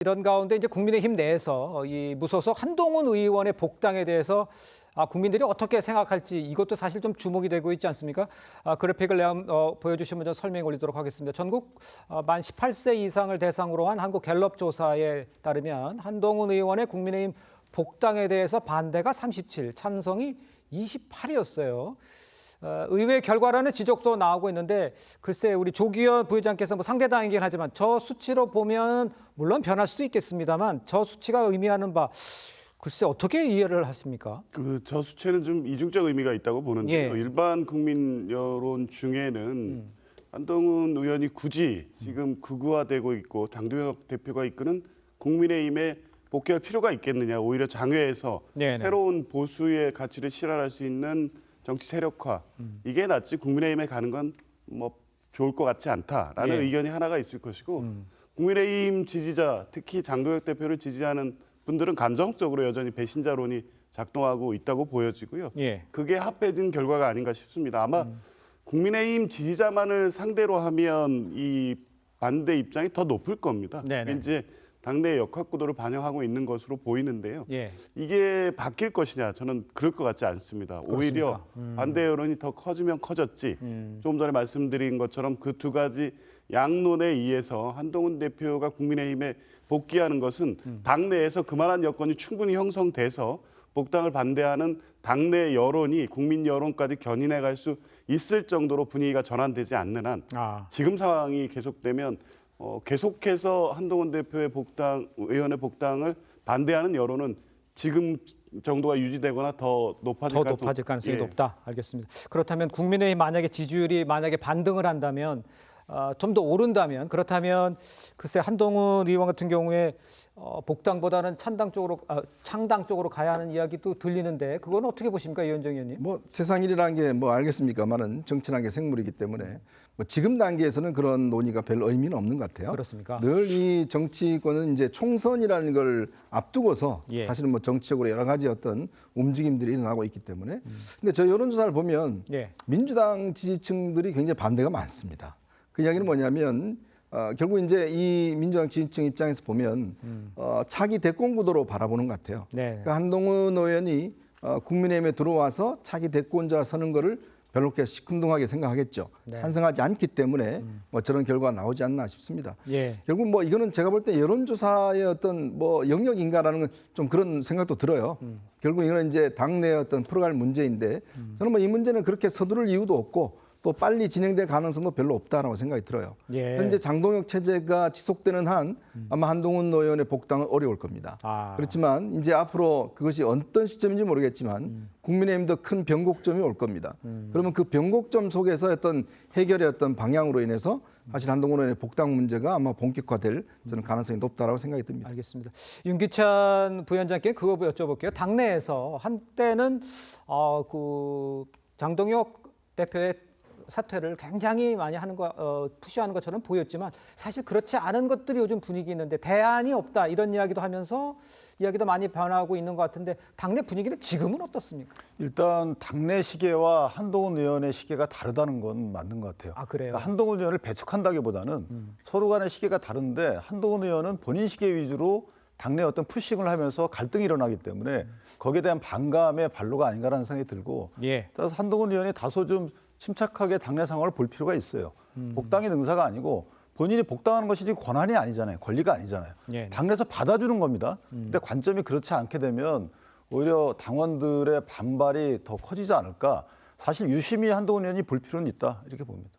이런 가운데 이제 국민의힘 내에서 이 무소속 한동훈 의원의 복당에 대해서 국민들이 어떻게 생각할지 이것도 사실 좀 주목이 되고 있지 않습니까? 그래픽을 보여주시면 좀 설명 올리도록 하겠습니다. 전국 만 18세 이상을 대상으로 한 한국 갤럽 조사에 따르면 한동훈 의원의 국민의힘 복당에 대해서 반대가 37, 찬성이 28이었어요. 의외의 결과라는 지적도 나오고 있는데 글쎄 우리 조기현 부회장께서 뭐 상대당이긴 하지만 저 수치로 보면 물론 변할 수도 있겠습니다만 저 수치가 의미하는 바 글쎄 어떻게 이해를 하십니까? 저 수치는 좀 이중적 의미가 있다고 보는데요. 예. 일반 국민 여론 중에는 한동훈 의원이 굳이 지금 극우화되고 있고 당대표 대표가 이끄는 국민의힘에 복귀할 필요가 있겠느냐. 오히려 장외에서 네네. 새로운 보수의 가치를 실현할 수 있는 정치 세력화 이게 낫지 국민의힘에 가는 건 뭐 좋을 것 같지 않다라는 예. 의견이 하나가 있을 것이고 국민의힘 지지자 특히 장도혁 대표를 지지하는 분들은 감정적으로 여전히 배신자론이 작동하고 있다고 보여지고요. 예. 그게 합해진 결과가 아닌가 싶습니다. 아마 국민의힘 지지자만을 상대로 하면 이 반대 입장이 더 높을 겁니다. 네네. 이제 당내 역학구도를 반영하고 있는 것으로 보이는데요. 예. 이게 바뀔 것이냐 저는 그럴 것 같지 않습니다. 오히려 반대 여론이 더 커지면 커졌지. 조금 전에 말씀드린 것처럼 그 두 가지 양론에 의해서 한동훈 대표가 국민의힘에 복귀하는 것은 당내에서 그만한 여건이 충분히 형성돼서 복당을 반대하는 당내 여론이 국민 여론까지 견인해 갈 수 있을 정도로 분위기가 전환되지 않는 한 지금 상황이 계속되면 계속해서 한동훈 대표의 의원의 복당을 반대하는 여론은 지금 정도가 유지되거나 더 높아질 가능성이 높다. 알겠습니다. 그렇다면 국민의힘 만약에 지지율이 반등을 한다면 좀 더 오른다면 그렇다면 글쎄 한동훈 의원 같은 경우에 복당보다는 창당 쪽으로 가야 하는 이야기도 들리는데 그건 어떻게 보십니까, 이현정 의원님? 뭐 세상 일이라는 게 뭐 알겠습니까만은 정치라는 게 생물이기 때문에 뭐 지금 단계에서는 그런 논의가 별 의미는 없는 것 같아요. 그렇습니까? 늘 이 정치권은 이제 총선이라는 걸 앞두고서 예. 사실은 뭐 정치적으로 여러 가지 어떤 움직임들이 일어나고 있기 때문에 근데 저 여론조사를 보면 예. 민주당 지지층들이 굉장히 반대가 많습니다. 그 이야기는 뭐냐면 결국 이제 이 민주당 지지층 입장에서 보면 차기 대권 구도로 바라보는 것 같아요. 네. 그러니까 한동훈 의원이 국민의힘에 들어와서 차기 대권자 서는 거를 별로 그렇게 시큰둥하게 생각하겠죠. 네. 찬성하지 않기 때문에 뭐 저런 결과가 나오지 않나 싶습니다. 예. 결국 뭐 이거는 제가 볼 때 여론조사의 어떤 뭐 영역인가라는 건 좀 그런 생각도 들어요. 결국 이거는 이제 당내의 어떤 풀어갈 문제인데 저는 뭐 이 문제는 그렇게 서두를 이유도 없고 또 빨리 진행될 가능성도 별로 없다라고 생각이 들어요. 예. 현재 장동혁 체제가 지속되는 한 아마 한동훈 의원의 복당은 어려울 겁니다. 그렇지만 이제 앞으로 그것이 어떤 시점인지 모르겠지만 국민의힘도 큰 변곡점이 올 겁니다. 그러면 그 변곡점 속에서 어떤 해결의 어떤 방향으로 인해서 사실 한동훈 의원의 복당 문제가 아마 본격화될 저는 가능성이 높다라고 생각이 듭니다. 알겠습니다. 윤기찬 부위원장께 그거 여쭤볼게요. 당내에서 한때는 그 장동혁 대표의 사퇴를 굉장히 많이 하는 푸시하는 것처럼 보였지만 사실 그렇지 않은 것들이 요즘 분위기 있는데 대안이 없다 이런 이야기도 하면서 이야기도 많이 변하고 있는 것 같은데 당내 분위기는 지금은 어떻습니까? 일단 당내 시계와 한동훈 의원의 시계가 다르다는 건 맞는 것 같아요. 그래요? 그러니까 한동훈 의원을 배척한다기보다는 서로 간의 시계가 다른데 한동훈 의원은 본인 시계 위주로 당내 어떤 푸싱을 하면서 갈등이 일어나기 때문에 거기에 대한 반감의 발로가 아닌가라는 생각이 들고 예. 따라서 한동훈 의원이 다소 좀 침착하게 당내 상황을 볼 필요가 있어요. 복당이 능사가 아니고 본인이 복당하는 것이 지금 권한이 아니잖아요. 권리가 아니잖아요. 예. 당내에서 받아주는 겁니다. 근데 관점이 그렇지 않게 되면 오히려 당원들의 반발이 더 커지지 않을까. 사실 유심히 한동훈 의원이 볼 필요는 있다. 이렇게 봅니다.